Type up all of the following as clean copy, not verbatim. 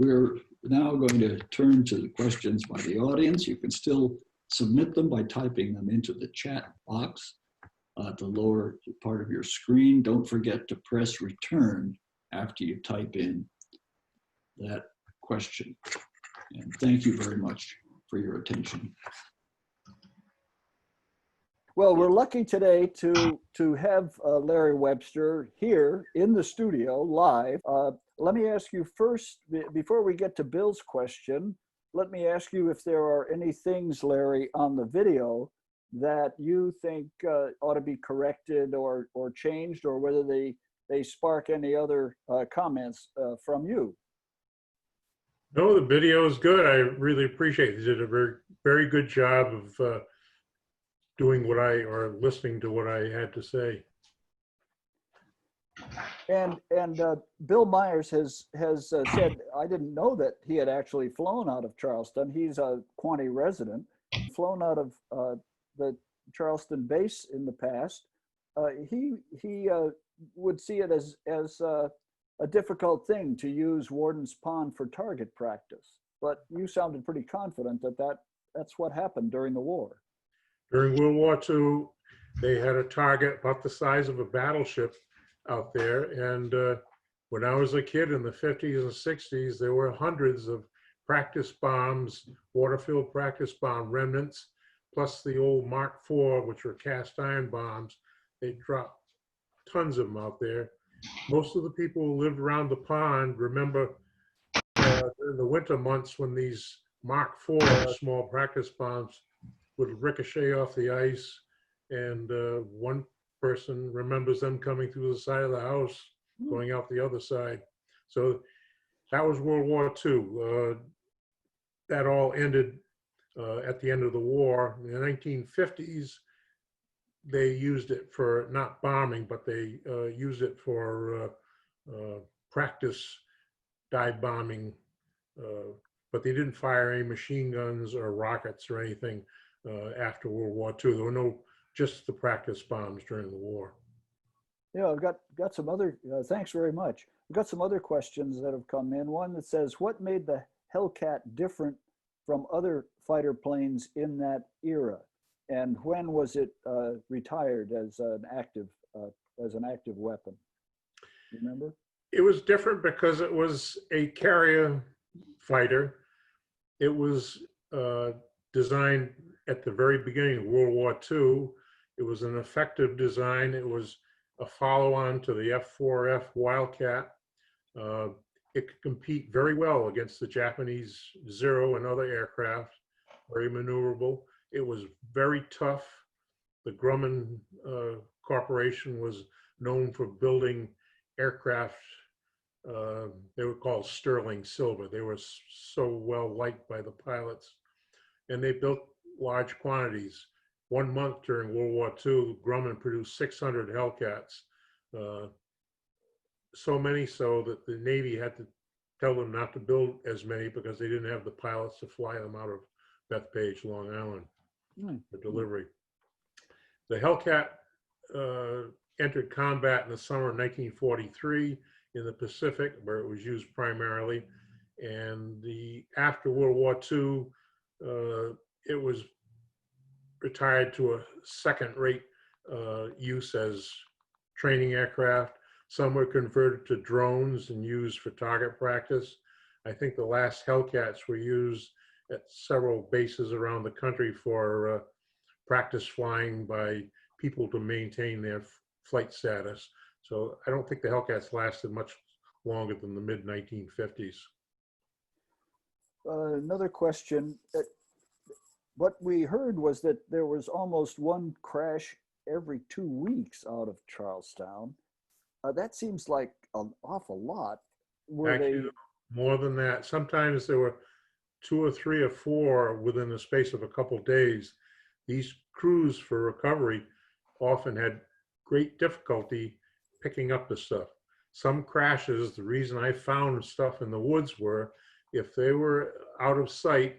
we're now going to turn to the questions by the audience. You can still submit them by typing them into the chat box at the lower part of your screen. Don't forget to press return after you type in that question. And thank you very much for your attention. Well, we're lucky today to have Larry Webster here in the studio live. Let me ask you first, before we get to Bill's question, let me ask you if there are any things, Larry, on the video that you think ought to be corrected or changed, or whether they spark any other comments from you. No, the video is good. I really appreciate it. They did a very, very good job of doing or listening to what I had to say. And Bill Myers has said, I didn't know that he had actually flown out of Charleston. He's a Quonnie resident, flown out of the Charleston base in the past. He would see it as a difficult thing to use Warden's Pond for target practice. But you sounded pretty confident that that's what happened during the war. During World War II, they had a target about the size of a battleship out there. And when I was a kid in the 50s and 60s, there were hundreds of practice bombs, water-filled practice bomb remnants, plus the old Mark IV, which were cast iron bombs. They dropped tons of them out there. Most of the people who lived around the pond remember in the winter months when these Mark IV small practice bombs would ricochet off the ice, and one person remembers them coming through the side of the house, going out the other side. So that was World War II. That all ended at the end of the war. In the 1950s, they used it for not bombing, but they used it for practice dive bombing, but they didn't fire any machine guns or rockets or anything after World War II. There were just the practice bombs during the war. Yeah, I've got some other, thanks very much. I've got some other questions that have come in. One that says, what made the Hellcat different from other fighter planes in that era? And when was it retired as an active weapon? You remember? It was different because it was a carrier fighter. It was designed at the very beginning of World War II. It was an effective design. It was a follow-on to the F-4F Wildcat. It could compete very well against the Japanese Zero and other aircraft, very maneuverable. It was very tough. The Grumman Corporation was known for building aircraft. They were called sterling silver. They were so well liked by the pilots. And they built large quantities. 1 month during World War II, Grumman produced 600 Hellcats. So many so that the Navy had to tell them not to build as many because they didn't have the pilots to fly them out of Bethpage, Long Island for delivery. The Hellcat entered combat in the summer of 1943 in the Pacific, where it was used primarily. And after World War II, it was retired to a second-rate use as training aircraft. Some were converted to drones and used for target practice. I think the last Hellcats were used at several bases around the country for practice flying by people to maintain their flight status. So I don't think the Hellcats lasted much longer than the mid-1950s. Another question. What we heard was that there was almost one crash every 2 weeks out of Charlestown. That seems like an awful lot. Actually, more than that. Sometimes there were 2 or 3 or 4 within the space of a couple of days. These crews for recovery often had great difficulty picking up the stuff. Some crashes, the reason I found stuff in the woods were if they were out of sight,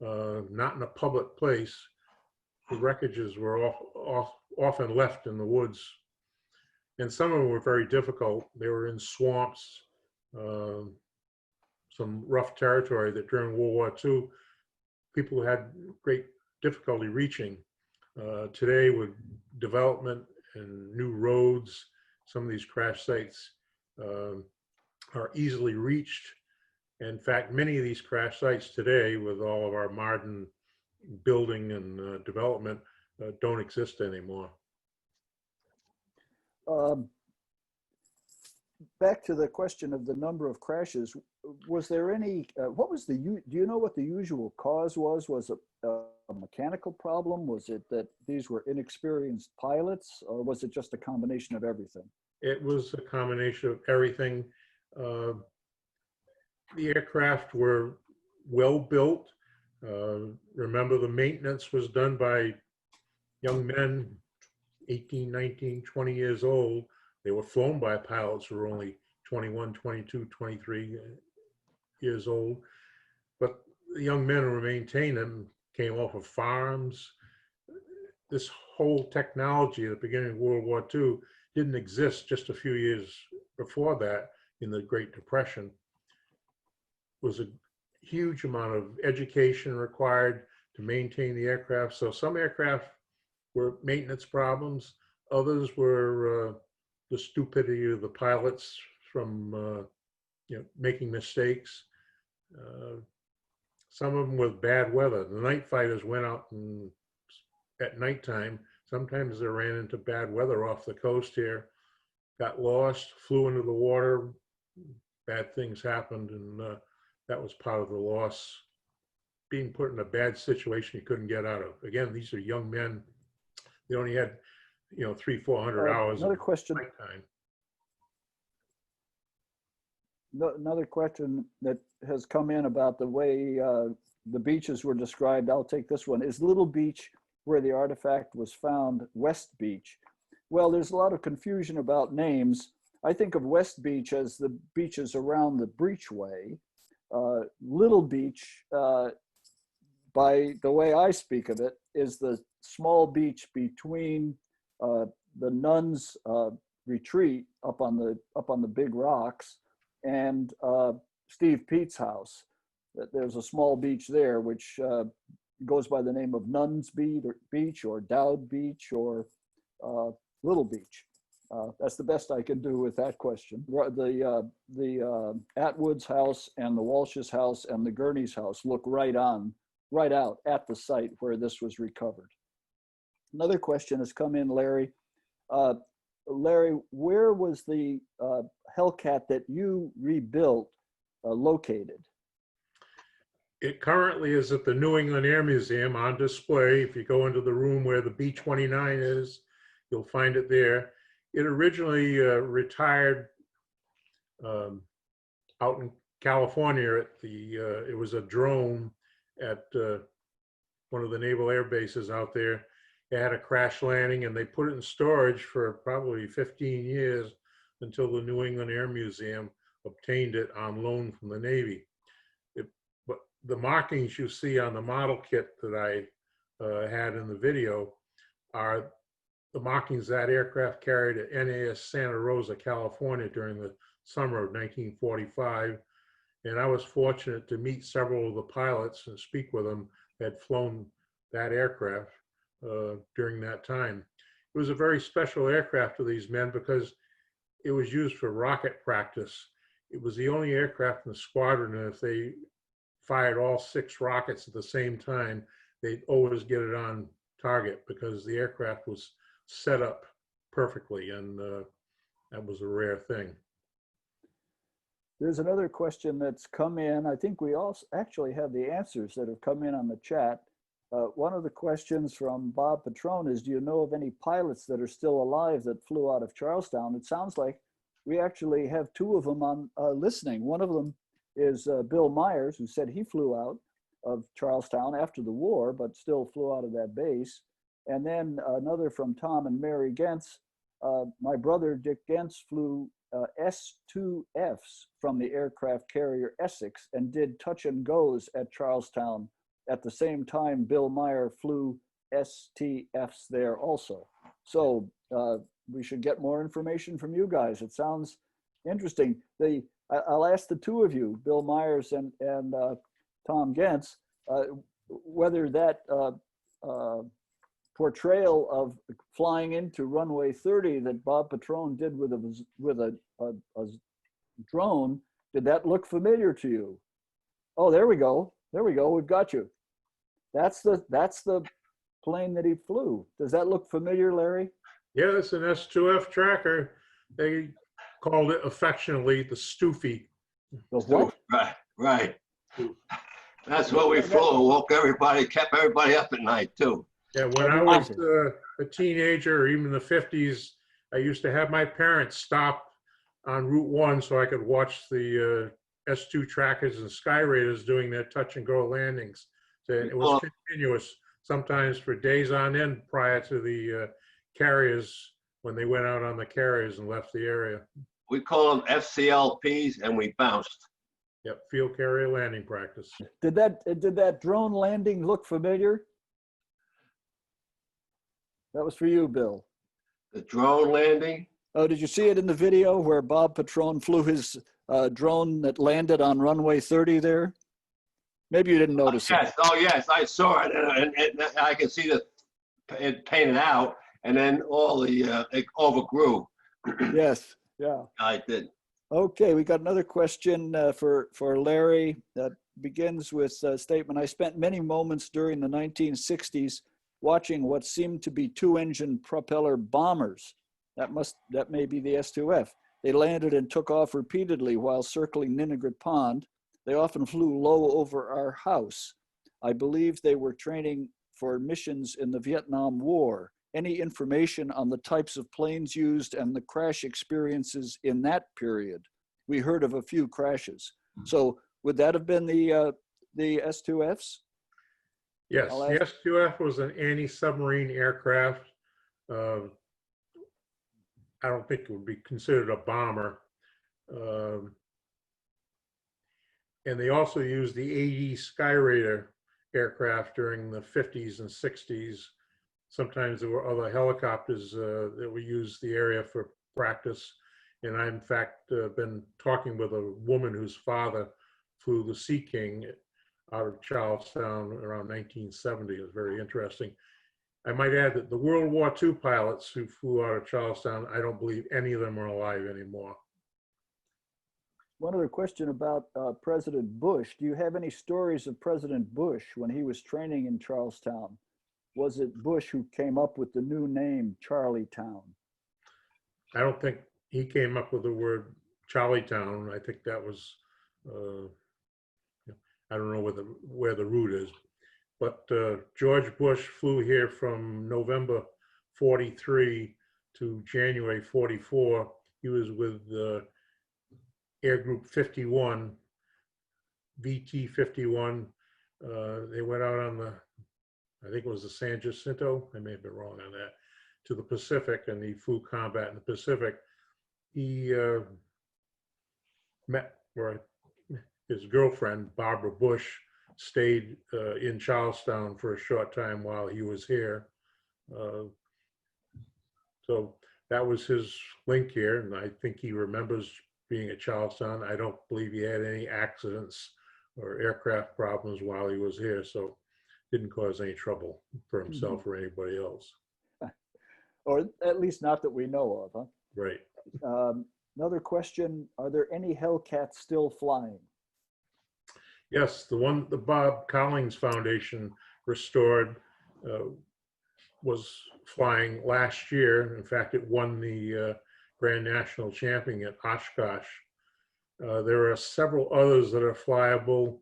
not in a public place, the wreckages were often left in the woods. And some of them were very difficult. They were in swamps. some rough territory that during World War II, people had great difficulty reaching. Today, with development and new roads, some of these crash sites are easily reached. In fact, many of these crash sites today, with all of our modern building and development, don't exist anymore. Back to the question of the number of crashes, was there any, what was the, do you know what the usual cause was? Was it a mechanical problem? Was it that these were inexperienced pilots, or was it just a combination of everything? It was a combination of everything. The aircraft were well built. Remember, the maintenance was done by young men, 18, 19, 20 years old. They were flown by pilots who were only 21, 22, 23 years old. But the young men who maintained them came off of farms. This whole technology at the beginning of World War II didn't exist just a few years before that in the Great Depression. It was a huge amount of education required to maintain the aircraft. So some aircraft were maintenance problems. Others were the stupidity of the pilots from making mistakes. Some of them with bad weather. The night fighters went out at nighttime. Sometimes they ran into bad weather off the coast here, got lost, flew into the water. Bad things happened, and that was part of the loss. Being put in a bad situation you couldn't get out of. Again, these are young men. They only had 300-400 hours another of question. nighttime. Another question that has come in about the way the beaches were described. I'll take this one. Is Little Beach, where the artifact was found, West Beach? Well, there's a lot of confusion about names. I think of West Beach as the beaches around the breachway. Little Beach, by the way I speak of it, is the small beach between the nuns' retreat up on the big rocks and Steve Pete's house. There's a small beach there which goes by the name of Nuns Beach or Dowd Beach or Little Beach. That's the best I can do with that question. The Atwood's house and the Walsh's house and the Gurney's house look right out at the site where this was recovered. Another question has come in, Larry. Larry, where was the Hellcat that you rebuilt located? It currently is at the New England Air Museum on display. If you go into the room where the B-29 is, you'll find it there. It originally retired out in California at it was a drone at one of the naval air bases out there. It had a crash landing and they put it in storage for probably 15 years until the New England Air Museum obtained it on loan from the Navy. But the markings you see on the model kit that I had in the video are the markings that aircraft carried at NAS Santa Rosa, California during the summer of 1945. And I was fortunate to meet several of the pilots and speak with them that had flown that aircraft during that time. It was a very special aircraft to these men because it was used for rocket practice. It was the only aircraft in the squadron, and if they fired all 6 rockets at the same time, they'd always get it on target because the aircraft was set up perfectly, and that was a rare thing. There's another question that's come in. I think we also actually have the answers that have come in on the chat. One of the questions from Bob Patron is, do you know of any pilots that are still alive that flew out of Charlestown? It sounds like we actually have 2 of them on listening. One of them is Bill Myers, who said he flew out of Charlestown after the war, but still flew out of that base. And then another from Tom and Mary Gentz. My brother, Dick Gentz, flew S2Fs from the aircraft carrier Essex and did touch and goes at Charlestown. At the same time, Bill Meyer flew STFs there also. So we should get more information from you guys. It sounds interesting. The I'll ask the two of you, Bill Myers and Tom Gentz, whether that portrayal of flying into runway 30 that Bob Petrone did with a drone, did that look familiar to you? Oh, there we go. There we go. We've got you. That's the plane that he flew. Does that look familiar, Larry? Yeah, it's an S2F tracker. They called it affectionately the Stoofy. The what? Right. That's what we flew. Woke everybody, kept everybody up at night too. Yeah, when I was a teenager, or even the 50s, I used to have my parents stop on Route 1 so I could watch the S2 trackers and Sky Raiders doing their touch and go landings. So it was continuous, sometimes for days on end prior to the carriers, when they went out on the carriers and left the area. We call them FCLPs, and we bounced. Yep, field carrier landing practice. Did that drone landing look familiar? That was for you, Bill. The drone landing? Oh, did you see it in the video where Bob Petrone flew his drone that landed on runway 30 there? Maybe you didn't notice Yes. it. Oh, yes, I saw it, and I can see it painted out, and then all the it overgrew. Yes, yeah. I did. Okay, we got another question for Larry that begins with a statement. I spent many moments during the 1960s watching what seemed to be two-engine propeller bombers. That may be the S2F. They landed and took off repeatedly while circling Ninigret Pond. They often flew low over our house. I believe they were training for missions in the Vietnam War. Any information on the types of planes used and the crash experiences in that period? We heard of a few crashes. So would that have been the S2Fs? Yes, the S2F was an anti-submarine aircraft. I don't think it would be considered a bomber. And they also used the AE Sky Raider aircraft during the 50s and 60s. Sometimes there were other helicopters that we used the area for practice. And I, in fact, been talking with a woman whose father flew the Sea King out of Charlestown around 1970. It was very interesting. I might add that the World War II pilots who flew out of Charlestown, I don't believe any of them are alive anymore. One other question about President Bush. Do you have any stories of President Bush when he was training in Charlestown? Was it Bush who came up with the new name, Charlietown? I don't think he came up with the word Charlietown. I think that was, I don't know where the root is. But George Bush flew here from November 43 to January 44. He was with Air Group 51, VT 51. They went out on the, I think it was the San Jacinto, I may have been wrong on that, to the Pacific, and he flew combat in the Pacific. He met, or his girlfriend, Barbara Bush, stayed in Charlestown for a short time while he was here. So that was his link here, and I think he remembers being at Charlestown. I don't believe he had any accidents or aircraft problems while he was here, so didn't cause any trouble for himself or anybody else. Or at least not that we know of, huh? Right. Another question, are there any Hellcats still flying? Yes, the one the Bob Collins Foundation restored was flying last year. In fact, it won the Grand National Champion at Oshkosh. There are several others that are flyable.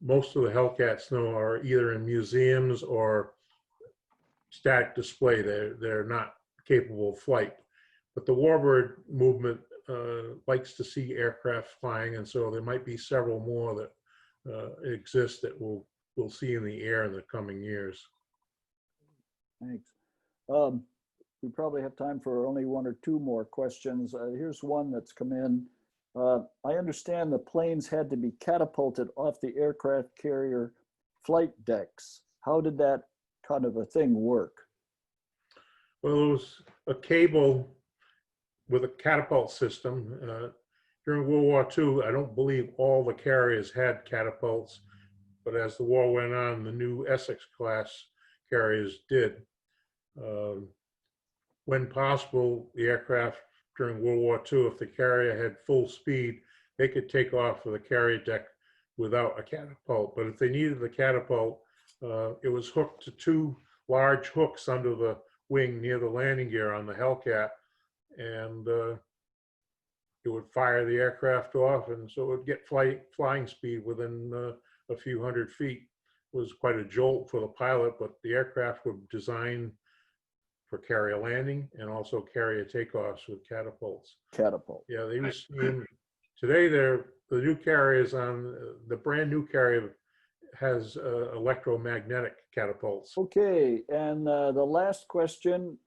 Most of the Hellcats now are either in museums or static display. They're not capable of flight. But the warbird movement likes to see aircraft flying, and so there might be several more that exist that we'll see in the air in the coming years. Thanks. We probably have time for only one or two more questions. Here's one that's come in. I understand the planes had to be catapulted off the aircraft carrier flight decks. How did that kind of a thing work? Well, it was a cable with a catapult system. during World War II, I don't believe all the carriers had catapults, but as the war went on, the new Essex class carriers did. When possible, the aircraft during World War II, if the carrier had full speed, they could take off of the carrier deck without a catapult. But if they needed the catapult, it was hooked to two large hooks under the wing near the landing gear on the Hellcat, and it would fire the aircraft off, and so it would get flying speed within a few hundred feet. It was quite a jolt for the pilot, but the aircraft were designed for carrier landing and also carrier takeoffs with catapults. Catapult. Yeah, they were seen. Today, the new carriers on the brand new carrier has electromagnetic catapults. Okay, and the last question.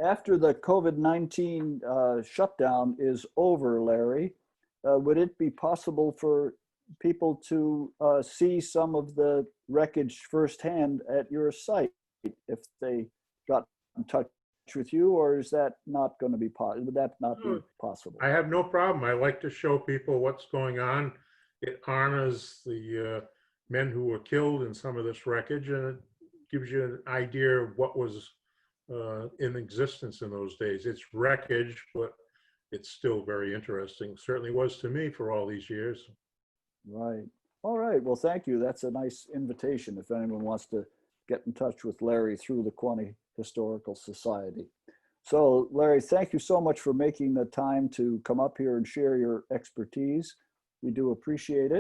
After the COVID-19 shutdown is over, Larry, would it be possible for people to see some of the wreckage firsthand at your site if they got in touch with you, or is that not going to be possible? Would that not be possible? I have no problem. I like to show people what's going on. It honors the men who were killed in some of this wreckage, and it gives you an idea of what was in existence in those days. It's wreckage, but it's still very interesting. Certainly was to me for all these years. Right. All right. Well, thank you. That's a nice invitation if anyone wants to get in touch with Larry through the Quonnie Historical Society. So, Larry, thank you so much for making the time to come up here and share your expertise. We do appreciate it.